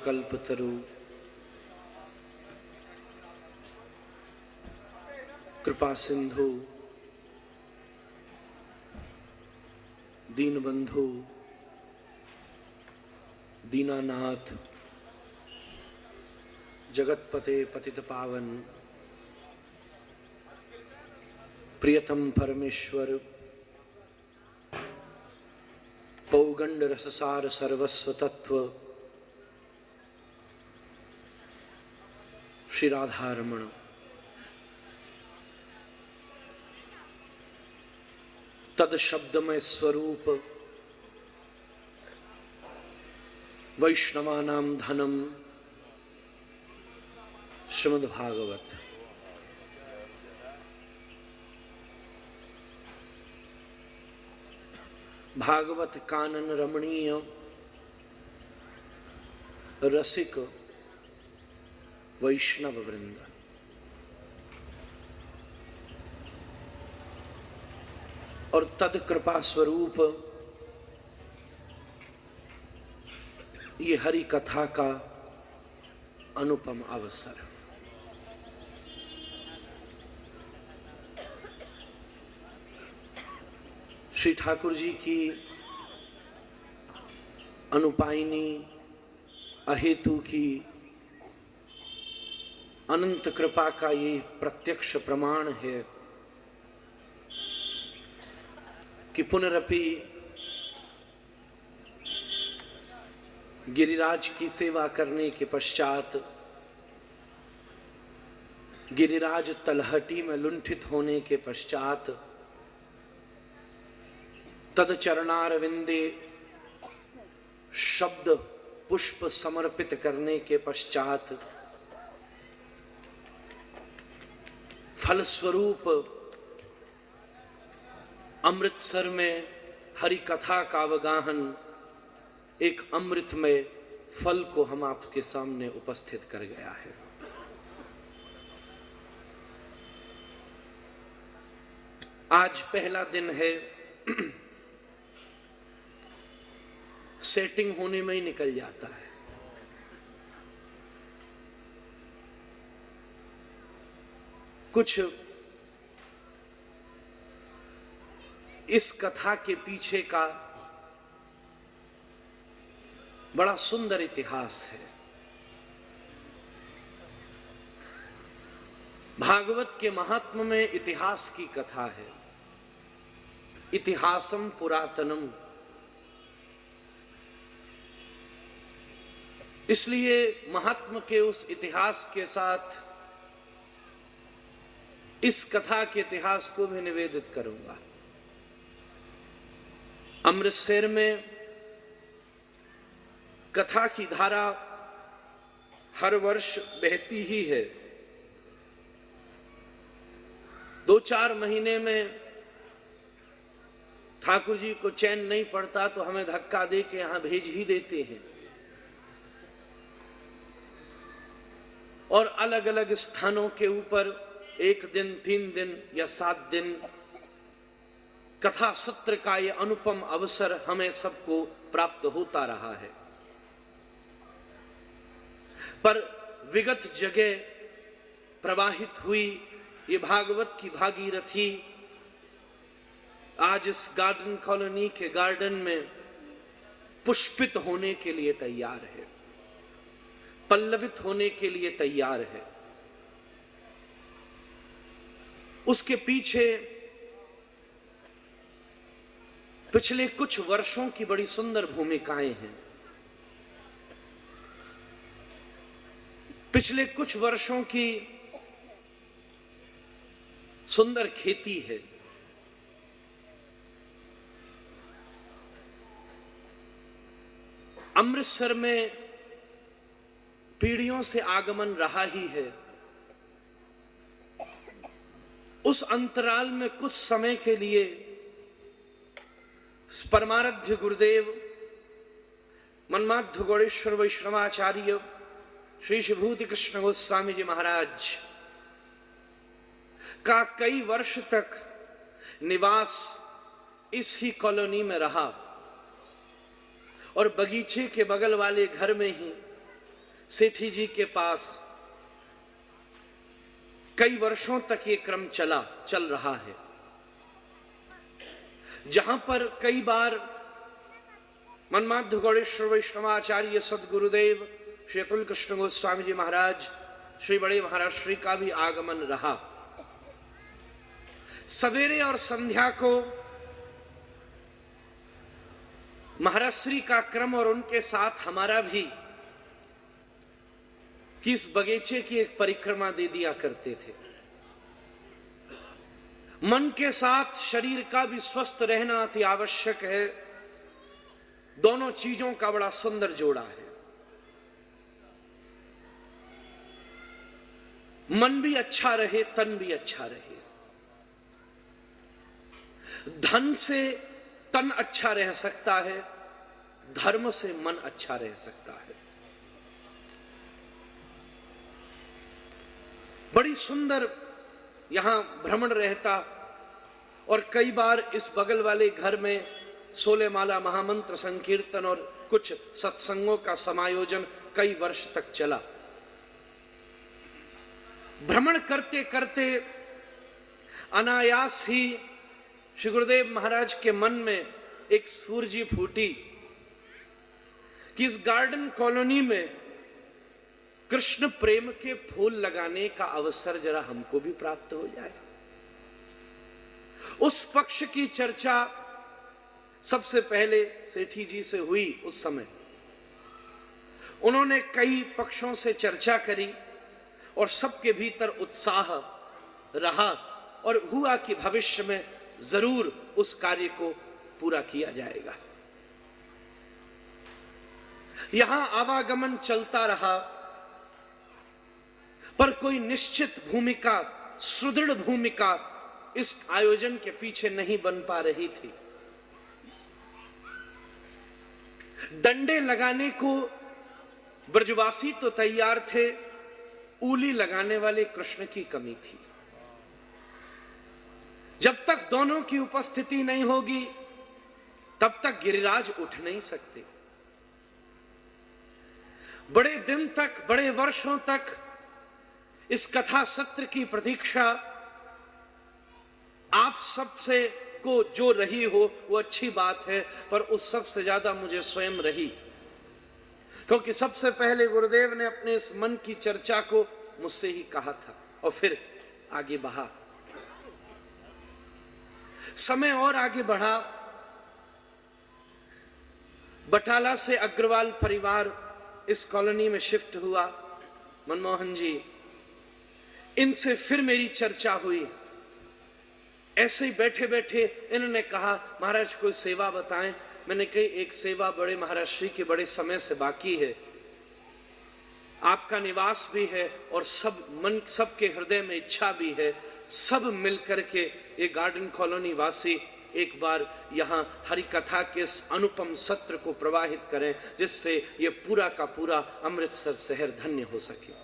कल्पतरु कृपा सिंधु दीनबंधु दीनानाथ जगतपते पतित पावन प्रियतम परमेश्वर पौगंड रससार सर्वस्व तत्व श्री राधारमण तद शब्दमय स्वरूप वैष्णवानाम धनम श्रीमद् भागवत। भागवत कानन रमणीय रसिक वैष्णव वृंद, और तद कृपा स्वरूप ये हरि कथा का अनुपम अवसर। श्री ठाकुर जी की अनुपायनी अहेतु की अनंत कृपा का ये प्रत्यक्ष प्रमाण है कि पुनरपि गिरिराज की सेवा करने के पश्चात गिरिराज तलहटी में लुंठित होने के पश्चात तद चरणारविंदे शब्द पुष्प समर्पित करने के पश्चात फलस्वरूप अमृतसर में हरि कथा का अवगाहन एक अमृतमय फल को हम आपके सामने उपस्थित कर गया है। आज पहला दिन है, सेटिंग होने में ही निकल जाता है। कुछ इस कथा के पीछे का बड़ा सुंदर इतिहास है। भागवत के महात्म में इतिहास की कथा है। इतिहासम पुरातनम, इसलिए महात्म के उस इतिहास के साथ इस कथा के इतिहास को भी निवेदित करूंगा। अमृतसर में कथा की धारा हर वर्ष बहती ही है। 2-4 महीने में ठाकुर जी को चैन नहीं पड़ता तो हमें धक्का दे के यहां भेज ही देते हैं, और अलग अलग स्थानों के ऊपर 1 दिन, 3 दिन या 7 दिन कथा सत्र का यह अनुपम अवसर हमें सबको प्राप्त होता रहा है। पर विगत जगह प्रवाहित हुई ये भागवत की भागीरथी आज इस गार्डन कॉलोनी के गार्डन में पुष्पित होने के लिए तैयार है, पल्लवित होने के लिए तैयार है। उसके पीछे पिछले कुछ वर्षों की बड़ी सुंदर भूमिकाएं हैं। पिछले कुछ वर्षों की सुंदर खेती है। अमृतसर में पीढ़ियों से आगमन रहा ही है। उस अंतराल में कुछ समय के लिए परमाराध्य गुरुदेव मन्माध्य गौड़ेश्वर वैष्णवाचार्य श्री विभूति कृष्ण गोस्वामी जी महाराज का कई वर्ष तक निवास इस ही कॉलोनी में रहा, और बगीचे के बगल वाले घर में ही सेठी जी के पास कई वर्षों तक ये क्रम चल रहा है, जहां पर कई बार मनमाध्य गौड़ेश्वर वैष्णवाचार्य सदगुरुदेव श्री अतुल कृष्ण गोस्वामी जी महाराज, श्री बड़े महाराज श्री का भी आगमन रहा। सवेरे और संध्या को महाराज श्री का क्रम और उनके साथ हमारा भी कि इस बगीचे की एक परिक्रमा दे दिया करते थे। मन के साथ शरीर का भी स्वस्थ रहना अति आवश्यक है। दोनों चीजों का बड़ा सुंदर जोड़ा है। मन भी अच्छा रहे, तन भी अच्छा रहे। धन से तन अच्छा रह सकता है, धर्म से मन अच्छा रह सकता है। बड़ी सुंदर यहां भ्रमण रहता और कई बार इस बगल वाले घर में 16 माला महामंत्र संकीर्तन और कुछ सत्संगों का समायोजन कई वर्ष तक चला। भ्रमण करते करते अनायास ही श्री गुरुदेव महाराज के मन में एक सूरजी फूटी कि इस गार्डन कॉलोनी में कृष्ण प्रेम के फूल लगाने का अवसर जरा हमको भी प्राप्त हो जाए। उस पक्ष की चर्चा सबसे पहले सेठी जी से हुई। उस समय उन्होंने कई पक्षों से चर्चा करी और सबके भीतर उत्साह रहा और हुआ कि भविष्य में जरूर उस कार्य को पूरा किया जाएगा। यहां आवागमन चलता रहा, पर कोई निश्चित भूमिका, सुदृढ़ भूमिका इस आयोजन के पीछे नहीं बन पा रही थी। डंडे लगाने को ब्रजवासी तो तैयार थे, ऊली लगाने वाले कृष्ण की कमी थी। जब तक दोनों की उपस्थिति नहीं होगी तब तक गिरिराज उठ नहीं सकते। बड़े दिन तक, बड़े वर्षों तक इस कथा सत्र की प्रतीक्षा आप सबसे को जो रही हो वो अच्छी बात है, पर उस सबसे ज्यादा मुझे स्वयं रही, क्योंकि सबसे पहले गुरुदेव ने अपने इस मन की चर्चा को मुझसे ही कहा था और फिर आगे बढ़ा। समय और आगे बढ़ा। बटाला से अग्रवाल परिवार इस कॉलोनी में शिफ्ट हुआ। मनमोहन जी, इनसे फिर मेरी चर्चा हुई। ऐसे ही बैठे बैठे इन्होंने कहा, महाराज कोई सेवा बताएं। मैंने कही एक सेवा बड़े महाराज श्री के बड़े समय से बाकी है। आपका निवास भी है और सबके हृदय में इच्छा भी है, सब मिलकर के ये गार्डन कॉलोनी वासी एक बार यहां हरि कथा के इस अनुपम सत्र को प्रवाहित करें, जिससे ये पूरा का पूरा अमृतसर शहर धन्य हो सके।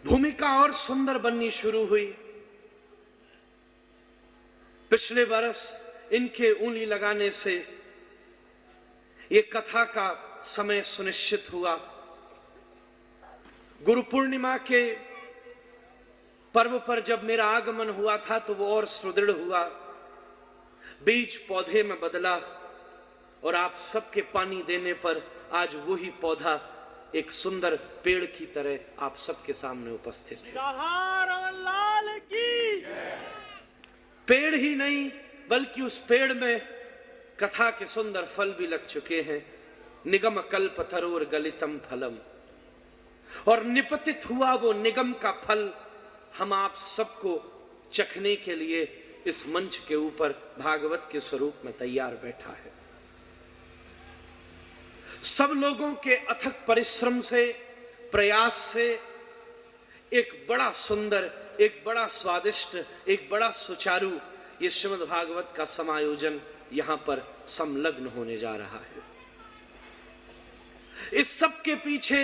भूमिका और सुंदर बननी शुरू हुई। पिछले बरस इनके ऊँगली लगाने से ये कथा का समय सुनिश्चित हुआ। गुरु पूर्णिमा के पर्व पर जब मेरा आगमन हुआ था तो वो और सुदृढ़ हुआ। बीज पौधे में बदला और आप सबके पानी देने पर आज वही पौधा एक सुंदर पेड़ की तरह आप सबके सामने उपस्थित है। लाल की पेड़ ही नहीं बल्कि उस पेड़ में कथा के सुंदर फल भी लग चुके हैं। निगम कल्प तरोर गलितम फलम, और निपतित हुआ वो निगम का फल हम आप सबको चखने के लिए इस मंच के ऊपर भागवत के स्वरूप में तैयार बैठा है। सब लोगों के अथक परिश्रम से, प्रयास से एक बड़ा सुंदर, एक बड़ा स्वादिष्ट, एक बड़ा सुचारू ये श्रीमद् भागवत का समायोजन यहां पर संलग्न होने जा रहा है। इस सब के पीछे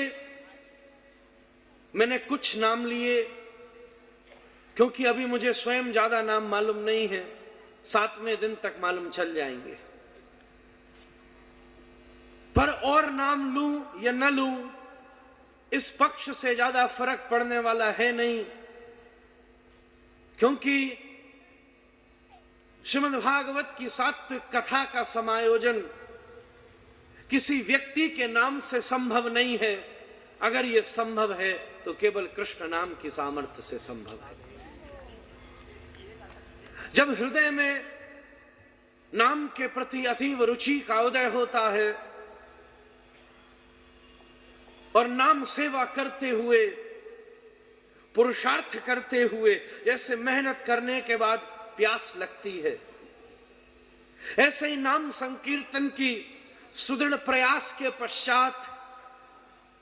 मैंने कुछ नाम लिए, क्योंकि अभी मुझे स्वयं ज्यादा नाम मालूम नहीं है, 7वें दिन तक मालूम चल जाएंगे। पर और नाम लूं या न लूं, इस पक्ष से ज्यादा फर्क पड़ने वाला है नहीं, क्योंकि श्रीमद् भागवत की सात्विक कथा का समायोजन किसी व्यक्ति के नाम से संभव नहीं है। अगर यह संभव है तो केवल कृष्ण नाम की सामर्थ्य से संभव है। जब हृदय में नाम के प्रति अतीव रुचि का उदय होता है और नाम सेवा करते हुए, पुरुषार्थ करते हुए, जैसे मेहनत करने के बाद प्यास लगती है, ऐसे ही नाम संकीर्तन की सुदृढ़ प्रयास के पश्चात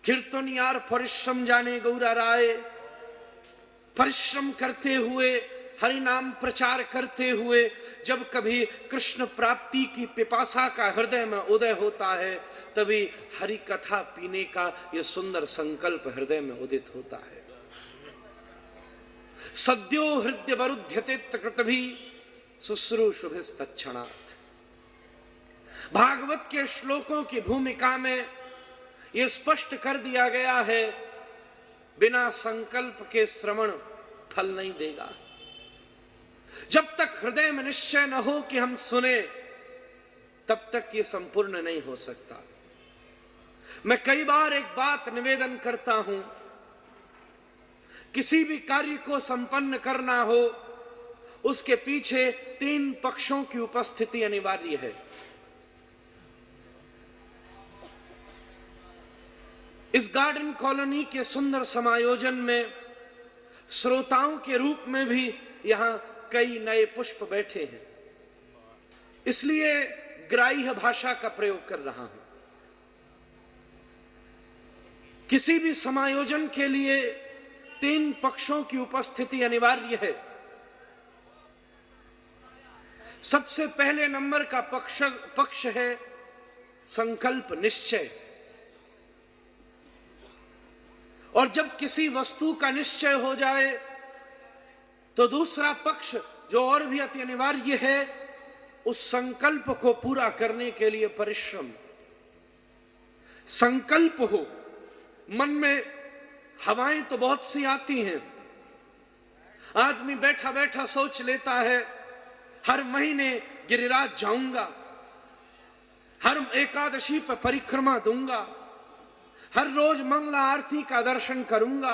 कीर्तन यार परिश्रम जाने गौरा राय, परिश्रम करते हुए, हरि नाम प्रचार करते हुए जब कभी कृष्ण प्राप्ति की पिपासा का हृदय में उदय होता है, तभी हरि कथा पीने का यह सुंदर संकल्प हृदय में उदित होता है। सद्यो हृदय वरुध्यते कृतभि शुश्रूषुभिस्तत्क्षणात्। भागवत के श्लोकों की भूमिका में यह स्पष्ट कर दिया गया है, बिना संकल्प के श्रवण फल नहीं देगा। जब तक हृदय में निश्चय न हो कि हम सुने, तब तक यह संपूर्ण नहीं हो सकता। मैं कई बार एक बात निवेदन करता हूं, किसी भी कार्य को संपन्न करना हो, उसके पीछे 3 पक्षों की उपस्थिति अनिवार्य है। इस गार्डन कॉलोनी के सुंदर समायोजन में श्रोताओं के रूप में भी यहां कई नए पुष्प बैठे हैं, इसलिए ग्राह्य भाषा का प्रयोग कर रहा हूं। किसी भी समायोजन के लिए 3 पक्षों की उपस्थिति अनिवार्य है। सबसे पहले नंबर का पक्ष है संकल्प, निश्चय। और जब किसी वस्तु का निश्चय हो जाए तो दूसरा पक्ष जो और भी अति अनिवार्य है, उस संकल्प को पूरा करने के लिए परिश्रम। संकल्प हो, मन में हवाएं तो बहुत सी आती हैं। आदमी बैठा बैठा सोच लेता है, हर महीने गिरिराज जाऊंगा, हर एकादशी पर परिक्रमा दूंगा, हर रोज मंगला आरती का दर्शन करूंगा,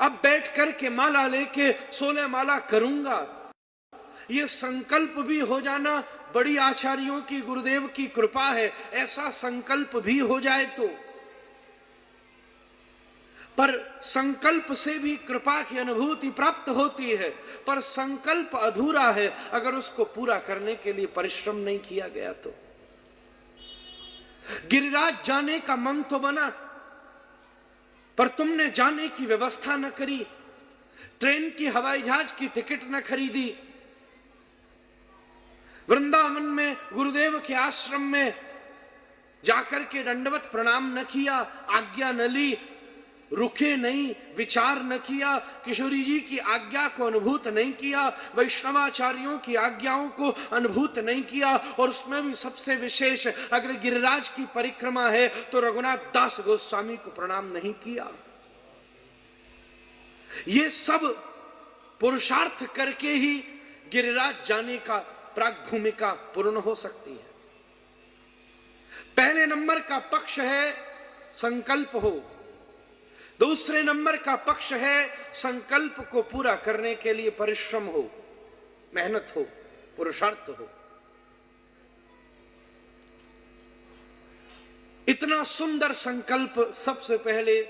अब बैठ करके माला लेके 16 माला करूंगा। यह संकल्प भी हो जाना बड़ी आचार्यों की, गुरुदेव की कृपा है। ऐसा संकल्प भी हो जाए तो, पर संकल्प से भी कृपा की अनुभूति प्राप्त होती है। पर संकल्प अधूरा है अगर उसको पूरा करने के लिए परिश्रम नहीं किया गया तो। गिरिराज जाने का मन तो बना, पर तुमने जाने की व्यवस्था न करी, ट्रेन की, हवाई जहाज की टिकट न खरीदी, वृंदावन में गुरुदेव के आश्रम में जाकर के दंडवत प्रणाम न किया, आज्ञा न ली, रुके नहीं, विचार न किया, किशोरी जी की आज्ञा को अनुभूत नहीं किया, वैष्णवाचार्यों की आज्ञाओं को अनुभूत नहीं किया, और उसमें भी सबसे विशेष अगर गिरिराज की परिक्रमा है तो रघुनाथ दास गोस्वामी को प्रणाम नहीं किया। ये सब पुरुषार्थ करके ही गिरिराज जाने का प्राक भूमिका पूर्ण हो सकती है। पहले नंबर का पक्ष है संकल्प हो, दूसरे नंबर का पक्ष है संकल्प को पूरा करने के लिए परिश्रम हो, मेहनत हो, पुरुषार्थ हो। इतना सुंदर संकल्प सबसे पहले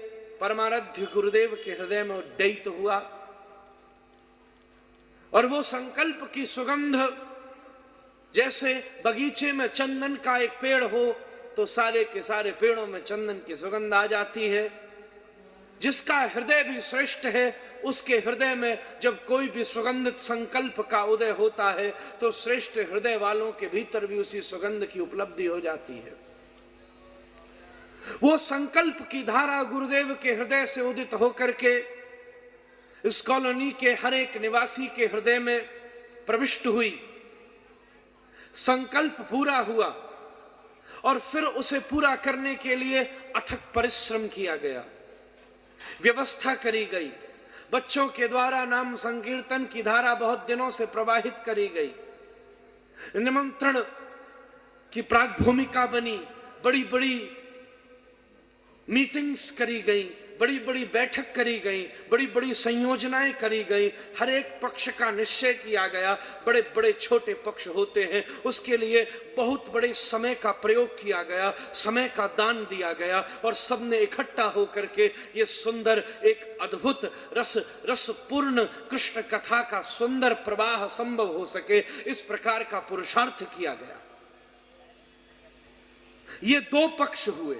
परमाराध्य गुरुदेव के हृदय में उद्दीत हुआ, और वो संकल्प की सुगंध जैसे बगीचे में चंदन का एक पेड़ हो तो सारे के सारे पेड़ों में चंदन की सुगंध आ जाती है। जिसका हृदय भी श्रेष्ठ है, उसके हृदय में जब कोई भी सुगंधित संकल्प का उदय होता है तो श्रेष्ठ हृदय वालों के भीतर भी उसी सुगंध की उपलब्धि हो जाती है। वो संकल्प की धारा गुरुदेव के हृदय से उदित होकर के इस कॉलोनी के हर एक निवासी के हृदय में प्रविष्ट हुई। संकल्प पूरा हुआ और फिर उसे पूरा करने के लिए अथक परिश्रम किया गया, व्यवस्था करी गई, बच्चों के द्वारा नाम संकीर्तन की धारा बहुत दिनों से प्रवाहित करी गई, निमंत्रण की प्राक भूमिका बनी, बड़ी बड़ी मीटिंग्स करी गई, बड़ी बड़ी बैठक करी गई, बड़ी बड़ी संयोजनाएं करी गई, हर एक पक्ष का निश्चय किया गया। बड़े बड़े छोटे पक्ष होते हैं, उसके लिए बहुत बड़े समय का प्रयोग किया गया, समय का दान दिया गया और सबने इकट्ठा होकर के ये सुंदर एक अद्भुत रसपूर्ण कृष्ण कथा का सुंदर प्रवाह संभव हो सके, इस प्रकार का पुरुषार्थ किया गया। ये दो पक्ष हुए।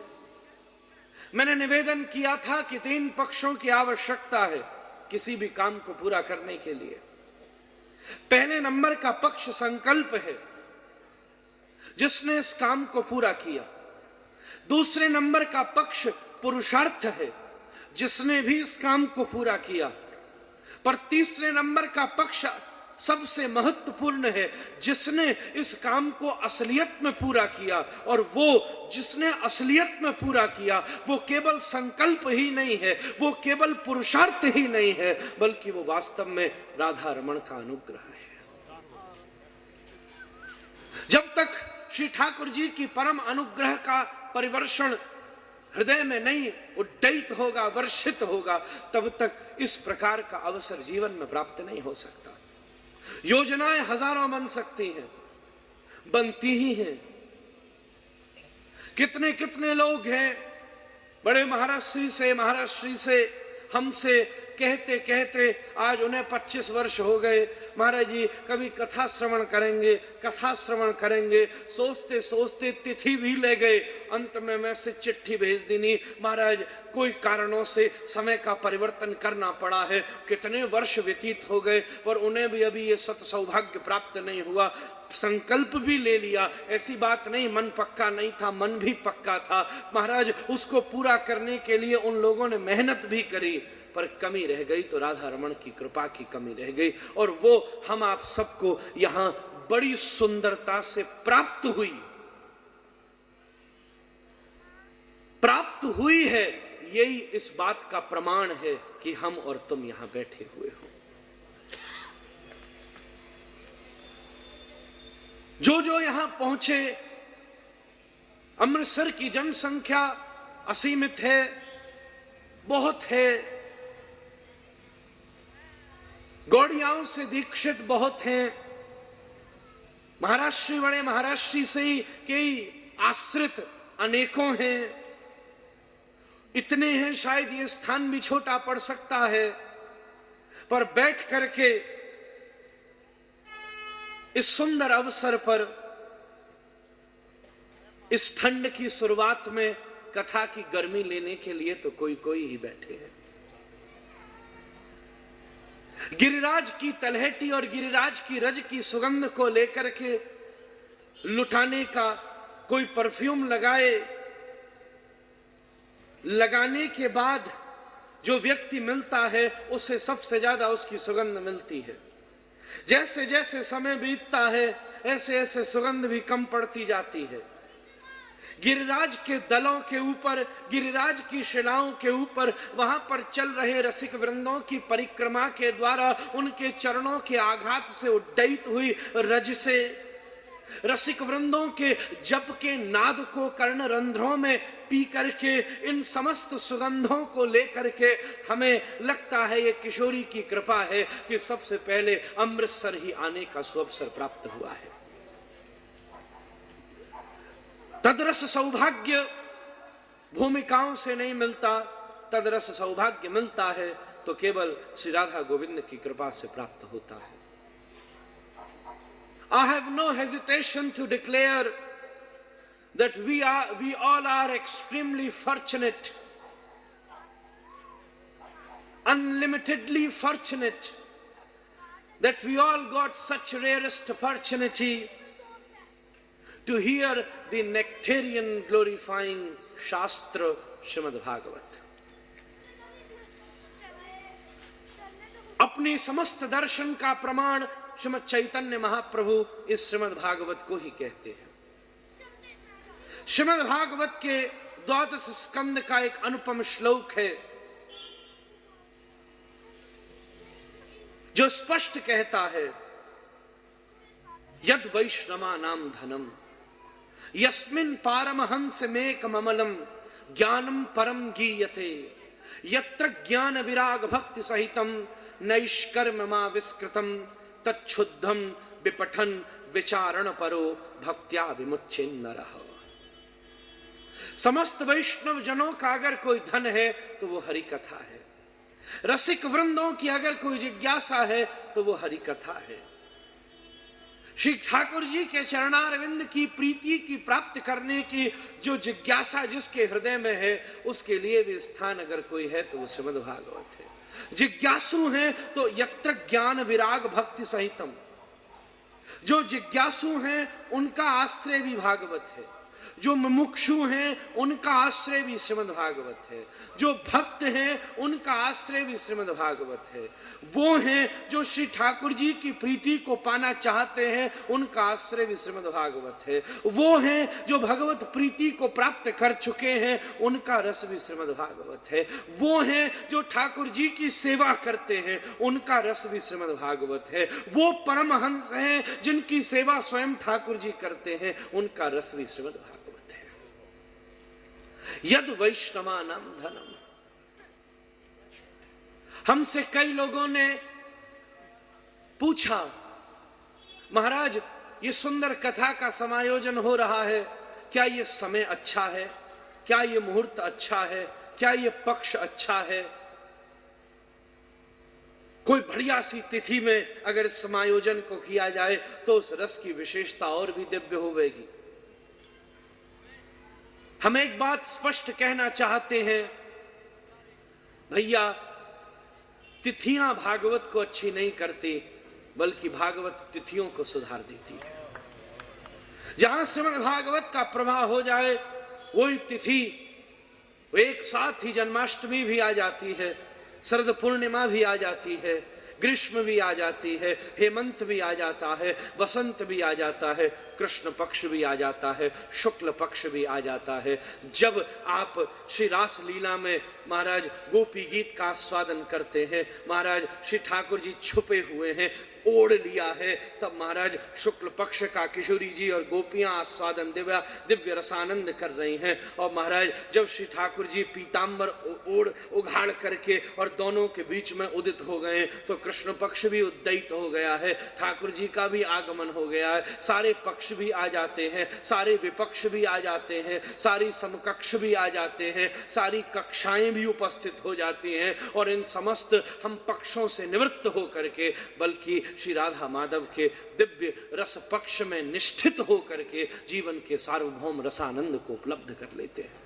मैंने निवेदन किया था कि 3 पक्षों की आवश्यकता है किसी भी काम को पूरा करने के लिए। पहले नंबर का पक्ष संकल्प है, जिसने इस काम को पूरा किया। दूसरे नंबर का पक्ष पुरुषार्थ है, जिसने भी इस काम को पूरा किया। पर तीसरे नंबर का पक्ष सबसे महत्वपूर्ण है, जिसने इस काम को असलियत में पूरा किया। और वो जिसने असलियत में पूरा किया, वो केवल संकल्प ही नहीं है, वो केवल पुरुषार्थ ही नहीं है, बल्कि वो वास्तव में राधा रमण का अनुग्रह है। जब तक श्री ठाकुर जी की परम अनुग्रह का परिवर्षण हृदय में नहीं उड्डयित होगा, वर्षित होगा, तब तक इस प्रकार का अवसर जीवन में प्राप्त नहीं हो सकता। योजनाएं हजारों बन सकती हैं, बनती ही हैं। कितने कितने लोग हैं बड़े महाराष्ट्री से हमसे कहते कहते आज उन्हें 25 वर्ष हो गए, महाराज जी कभी कथा श्रवण करेंगे, सोचते सोचते तिथि भी ले गए। अंत में मैं से चिट्ठी भेज दी, नहीं महाराज कोई कारणों से समय का परिवर्तन करना पड़ा है। कितने वर्ष व्यतीत हो गए पर उन्हें भी अभी ये सत सौभाग्य प्राप्त नहीं हुआ। संकल्प भी ले लिया, ऐसी बात नहीं मन पक्का नहीं था, मन भी पक्का था महाराज। उसको पूरा करने के लिए उन लोगों ने मेहनत भी करी, पर कमी रह गई तो राधा रमण की कृपा की कमी रह गई। और वो हम आप सबको यहां बड़ी सुंदरता से प्राप्त हुई है। यही इस बात का प्रमाण है कि हम और तुम यहां बैठे हुए हो। जो यहां पहुंचे, अमृतसर की जनसंख्या असीमित है, बहुत है। गौड़ियाओं से दीक्षित बहुत हैं, महाराष्ट्री बड़े महाराष्ट्री से ही कई आश्रित अनेकों हैं। इतने हैं शायद ये स्थान भी छोटा पड़ सकता है, पर बैठ करके इस सुंदर अवसर पर इस ठंड की शुरुआत में कथा की गर्मी लेने के लिए तो कोई कोई ही बैठे हैं। गिरिराज की तलहटी और गिरिराज की रज की सुगंध को लेकर के लुटाने का कोई परफ्यूम लगाने के बाद जो व्यक्ति मिलता है उसे सबसे ज्यादा उसकी सुगंध मिलती है। जैसे जैसे समय बीतता है ऐसे ऐसे सुगंध भी कम पड़ती जाती है। गिरिराज के दलों के ऊपर, गिरिराज की शिलाओं के ऊपर वहां पर चल रहे रसिक वृंदों की परिक्रमा के द्वारा उनके चरणों के आघात से उड्डयित हुई रज से, रसिक वृंदों के जप के नाद को कर्ण रंध्रों में पी करके, इन समस्त सुगंधों को लेकर के हमें लगता है ये किशोरी की कृपा है कि सबसे पहले अमृतसर ही आने का सुअवसर प्राप्त हुआ है। तदरस सौभाग्य भूमिकाओं से नहीं मिलता, तदरस सौभाग्य मिलता है तो केवल श्री राधा गोविंद की कृपा से प्राप्त होता है। I have no hesitation to declare that we all are extremely fortunate, unlimitedly fortunate, that we all got such rarest opportunity to hear the nectarian glorifying Shastra Srimad Bhagavat. अपने समस्त दर्शन का प्रमाण श्रीमद् चैतन्य महाप्रभु इस श्रीमद् भागवत को ही कहते हैं। श्रीमद् भागवत के द्वादश स्कंद का एक अनुपम श्लोक है जो स्पष्ट कहता है, यद वैष्णवा नाम धनम यस्मिन् पारमहंस मेकममलम ज्ञानम परम गीयते यत्र ज्ञान विराग भक्ति सहितम नैष्कर्म मा विस्कृतम तच्छुद्धम विपठन विचारण परो भक्त्या विमुच्येन्नरः। समस्त वैष्णव जनों का अगर कोई धन है तो वो हरि कथा है, रसिक वृंदों की अगर कोई जिज्ञासा है तो वो हरि कथा है। श्री ठाकुर जी के चरणारविंद की प्रीति की प्राप्त करने की जो जिज्ञासा जिसके हृदय में है, उसके लिए भी स्थान अगर कोई है तो वो श्रीमद् भागवत है। जिज्ञासु हैं तो यत्र ज्ञान विराग भक्ति सहितम, जो जिज्ञासु हैं उनका आश्रय भी भागवत है, जो मुमुक्षु हैं उनका आश्रय भी श्रीमद् भागवत है, जो भक्त हैं उनका आश्रय भी श्रीमद् भागवत है। वो हैं जो श्री ठाकुर जी की प्रीति को पाना चाहते हैं, उनका आश्रय भी श्रीमद् भागवत है। वो हैं जो भगवत प्रीति को प्राप्त कर चुके हैं, उनका रस भी श्रीमद् भागवत है। वो हैं जो ठाकुर जी की सेवा करते हैं, उनका रस भी श्रीमद् भागवत है। वो परमहंस हैं जिनकी सेवा स्वयं ठाकुर जी करते हैं, उनका रस भी श्रीमद् भागवत। यद वैष्णवा नाम धनम। हमसे कई लोगों ने पूछा, महाराज ये सुंदर कथा का समायोजन हो रहा है, क्या ये समय अच्छा है, क्या ये मुहूर्त अच्छा है, क्या ये पक्ष अच्छा है, कोई बढ़िया सी तिथि में अगर समायोजन को किया जाए तो उस रस की विशेषता और भी दिव्य होगी। हम एक बात स्पष्ट कहना चाहते हैं, भैया तिथियां भागवत को अच्छी नहीं करती, बल्कि भागवत तिथियों को सुधार देती है। जहां श्रीमद् भागवत का प्रभाव हो जाए वही तिथि, एक साथ ही जन्माष्टमी भी आ जाती है, शरद पूर्णिमा भी आ जाती है, ग्रीष्म भी आ जाती है, हेमंत भी आ जाता है, बसंत भी आ जाता है, कृष्ण पक्ष भी आ जाता है, शुक्ल पक्ष भी आ जाता है। जब आप श्री रास लीला में महाराज गोपी गीत का आस्वादन करते हैं, महाराज श्री ठाकुर जी छुपे हुए हैं, ओढ़ लिया है, तब महाराज शुक्ल पक्ष का किशोरी जी और गोपियां आस्वादन दिव्य रसानंद कर रही हैं। और महाराज जब श्री ठाकुर जी पीतांबर ओढ़ उघाड़ करके और दोनों के बीच में उदित हो गए तो कृष्ण पक्ष भी उद्दयित हो गया है, ठाकुर जी का भी आगमन हो गया है, सारे पक्ष भी आ जाते हैं, सारे विपक्ष भी आ जाते हैं, सारी समकक्ष भी आ जाते हैं, सारी कक्षाएं भी उपस्थित हो जाती हैं। और इन समस्त हम पक्षों से निवृत्त होकर के बल्कि श्री राधा माधव के दिव्य रस पक्ष में निष्ठित होकर के जीवन के सार्वभौम रसानंद को उपलब्ध कर लेते हैं।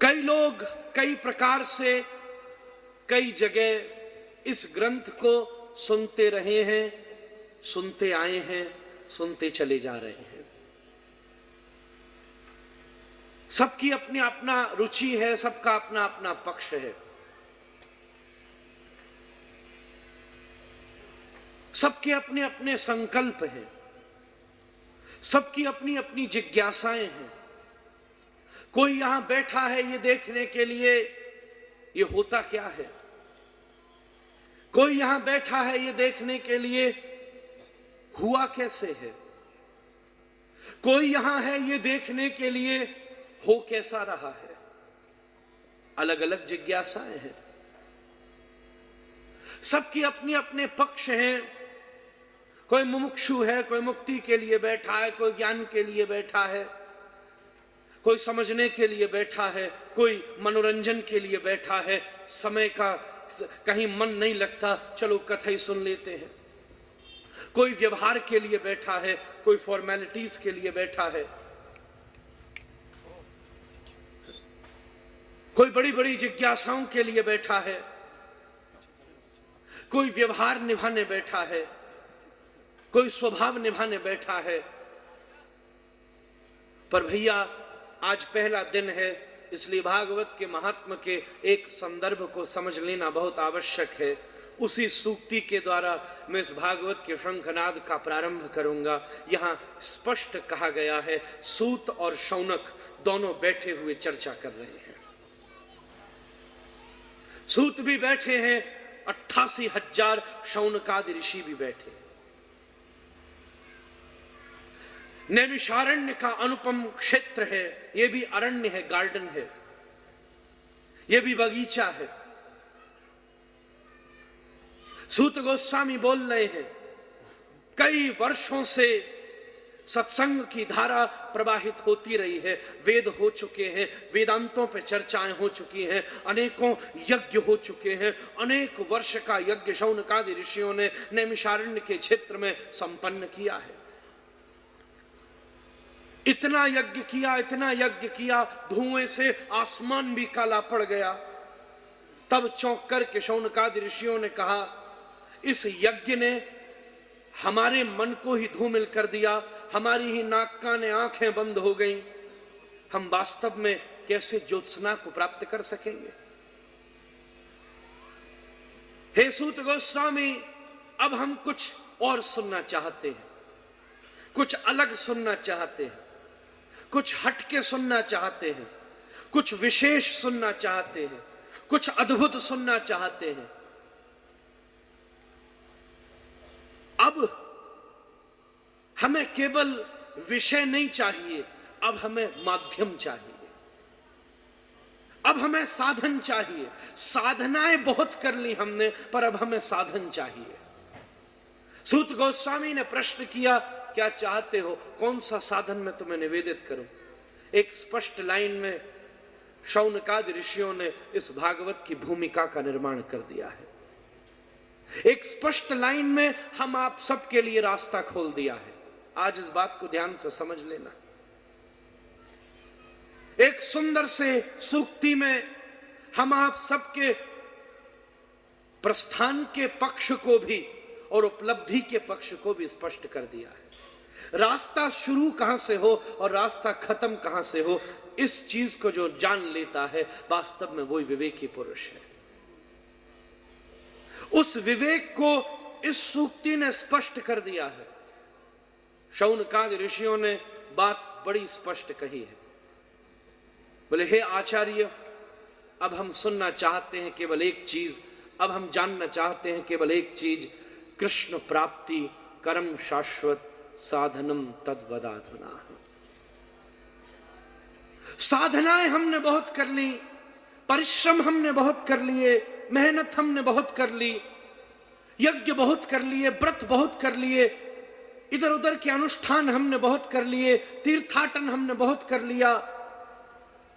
कई लोग कई प्रकार से कई जगह इस ग्रंथ को सुनते रहे हैं, सुनते आए हैं, सुनते चले जा रहे हैं। सबकी अपनी अपना रुचि है, सबका अपना अपना पक्ष है, सबके अपने अपने संकल्प हैं, सबकी अपनी अपनी जिज्ञासाएं हैं। कोई यहां बैठा है ये देखने के लिए ये होता क्या है, कोई यहां बैठा है ये देखने के लिए हुआ कैसे है, कोई यहां है ये देखने के लिए हो कैसा रहा है। अलग अलग जिज्ञासाएं हैं, सबकी अपनी अपने पक्ष हैं। कोई मुमुक्षु है, कोई मुक्ति के लिए बैठा है, कोई ज्ञान के लिए बैठा है, कोई समझने के लिए बैठा है, कोई मनोरंजन के लिए बैठा है, समय का कहीं मन नहीं लगता चलो कथा ही सुन लेते हैं। कोई व्यवहार के लिए बैठा है, कोई फॉर्मेलिटीज के लिए बैठा है, कोई बड़ी बड़ी जिज्ञासाओं के लिए बैठा है, कोई व्यवहार निभाने बैठा है, कोई स्वभाव निभाने बैठा है। पर भैया आज पहला दिन है, इसलिए भागवत के महात्म के एक संदर्भ को समझ लेना बहुत आवश्यक है। उसी सूक्ति के द्वारा मैं इस भागवत के शंखनाद का प्रारंभ करूंगा। यहां स्पष्ट कहा गया है, सूत और शौनक दोनों बैठे हुए चर्चा कर रहे हैं। सूत भी बैठे हैं, 88,000 शौनकादि ऋषि भी बैठे। नैमिषारण्य का अनुपम क्षेत्र है, यह भी अरण्य है, गार्डन है, यह भी बगीचा है। सूत गोस्वामी बोल रहे हैं, कई वर्षों से सत्संग की धारा प्रवाहित होती रही है, वेद हो चुके हैं, वेदांतों पे चर्चाएं हो चुकी हैं, अनेकों यज्ञ हो चुके हैं, अनेक वर्ष का यज्ञ शौनकादि ऋषियों ने नैमिषारण्य के क्षेत्र में संपन्न किया है। इतना यज्ञ किया, इतना यज्ञ किया, धुएं से आसमान भी काला पड़ गया। तब चौंक करके शौनकादि ऋषियों ने कहा, इस यज्ञ ने हमारे मन को ही धूमिल कर दिया, हमारी ही नाक कान आंखें बंद हो गईं, हम वास्तव में कैसे ज्योत्सना को प्राप्त कर सकेंगे। हे सूत गोस्वामी, अब हम कुछ और सुनना चाहते हैं, कुछ अलग सुनना चाहते हैं, कुछ हटके सुनना चाहते हैं, कुछ विशेष सुनना चाहते हैं, कुछ अद्भुत सुनना चाहते हैं। अब हमें केवल विषय नहीं चाहिए, अब हमें माध्यम चाहिए, अब हमें साधन चाहिए। साधनाएं बहुत कर ली हमने, पर अब हमें साधन चाहिए। सूत गोस्वामी ने प्रश्न किया, क्या चाहते हो, कौन सा साधन मैं तुम्हें निवेदित करूं? एक स्पष्ट लाइन में शौनकादि ऋषियों ने इस भागवत की भूमिका का निर्माण कर दिया है। एक स्पष्ट लाइन में हम आप सबके लिए रास्ता खोल दिया है। आज इस बात को ध्यान से समझ लेना। एक सुंदर से सूक्ति में हम आप सबके प्रस्थान के पक्ष को भी और उपलब्धि के पक्ष को भी स्पष्ट कर दिया है। रास्ता शुरू कहां से हो और रास्ता खत्म कहां से हो, इस चीज को जो जान लेता है वास्तव में वही विवेकी पुरुष है। उस विवेक को इस सूक्ति ने स्पष्ट कर दिया है। शौनकादि ऋषियों ने बात बड़ी स्पष्ट कही है। बोले, हे आचार्य, अब हम सुनना चाहते हैं केवल एक चीज, अब हम जानना चाहते हैं केवल एक चीज, कृष्ण प्राप्ति कर्म शाश्वत साधनम तद्वदाधुना। साधनाएं हमने बहुत कर ली, परिश्रम हमने बहुत कर लिए, मेहनत हमने बहुत कर ली, यज्ञ बहुत कर लिए, व्रत बहुत कर लिए, इधर उधर के अनुष्ठान हमने बहुत कर लिए, तीर्थाटन हमने बहुत कर लिया।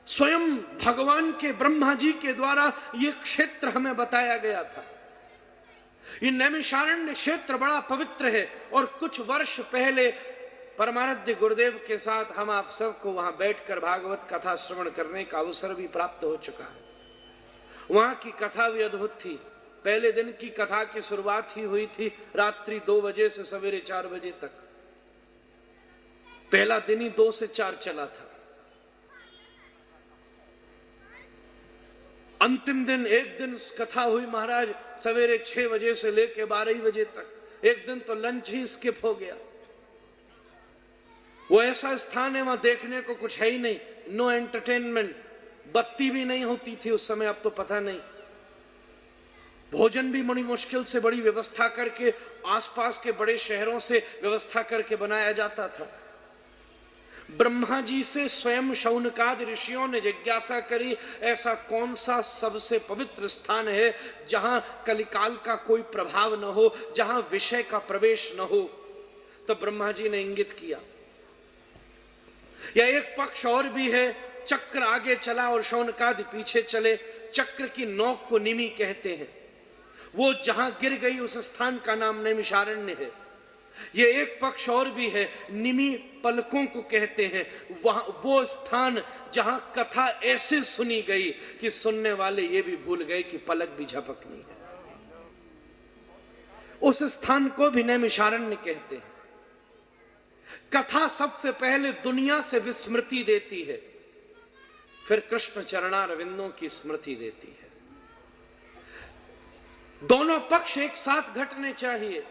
स्वयं भगवान के ब्रह्मा जी के द्वारा यह क्षेत्र हमें बताया गया था। ये नैमिषारण्य क्षेत्र बड़ा पवित्र है और कुछ वर्ष पहले परमानंद गुरुदेव के साथ हम आप सबको वहां बैठकर भागवत कथा श्रवण करने का अवसर भी प्राप्त हो चुका है। वहां की कथा भी अद्भुत थी। पहले दिन की कथा की शुरुआत ही हुई थी रात्रि 2 बजे से सवेरे 4 बजे तक। पहला दिन ही 2 से 4 चला था। अंतिम दिन एक दिन कथा हुई महाराज सवेरे 6 बजे से लेकर 12 बजे तक। एक दिन तो लंच ही स्किप हो गया। वो ऐसा स्थान है वहां देखने को कुछ है ही नहीं, नो एंटरटेनमेंट, बत्ती भी नहीं होती थी उस समय, अब तो पता नहीं। भोजन भी बड़ी मुश्किल से बड़ी व्यवस्था करके आसपास के बड़े शहरों से व्यवस्था करके बनाया जाता था। ब्रह्मा जी से स्वयं शौनकादि ऋषियों ने जिज्ञासा करी, ऐसा कौन सा सबसे पवित्र स्थान है जहां कलिकाल का कोई प्रभाव न हो, जहां विषय का प्रवेश न हो। तो ब्रह्मा जी ने इंगित किया। या एक पक्ष और भी है, चक्र आगे चला और शौनकादि पीछे चले। चक्र की नोक को निमि कहते हैं। वो जहां गिर गई उस स्थान का नाम नैमिषारण्य है। ये एक पक्ष और भी है, निमि पलकों को कहते हैं। वहां वो स्थान जहां कथा ऐसे सुनी गई कि सुनने वाले ये भी भूल गए कि पलक भी झपकनी है। उस स्थान को भी नैमिषारण्य कहते हैं। कथा सबसे पहले दुनिया से विस्मृति देती है, फिर कृष्ण चरणारविंदों की स्मृति देती है। दोनों पक्ष एक साथ घटने चाहिए।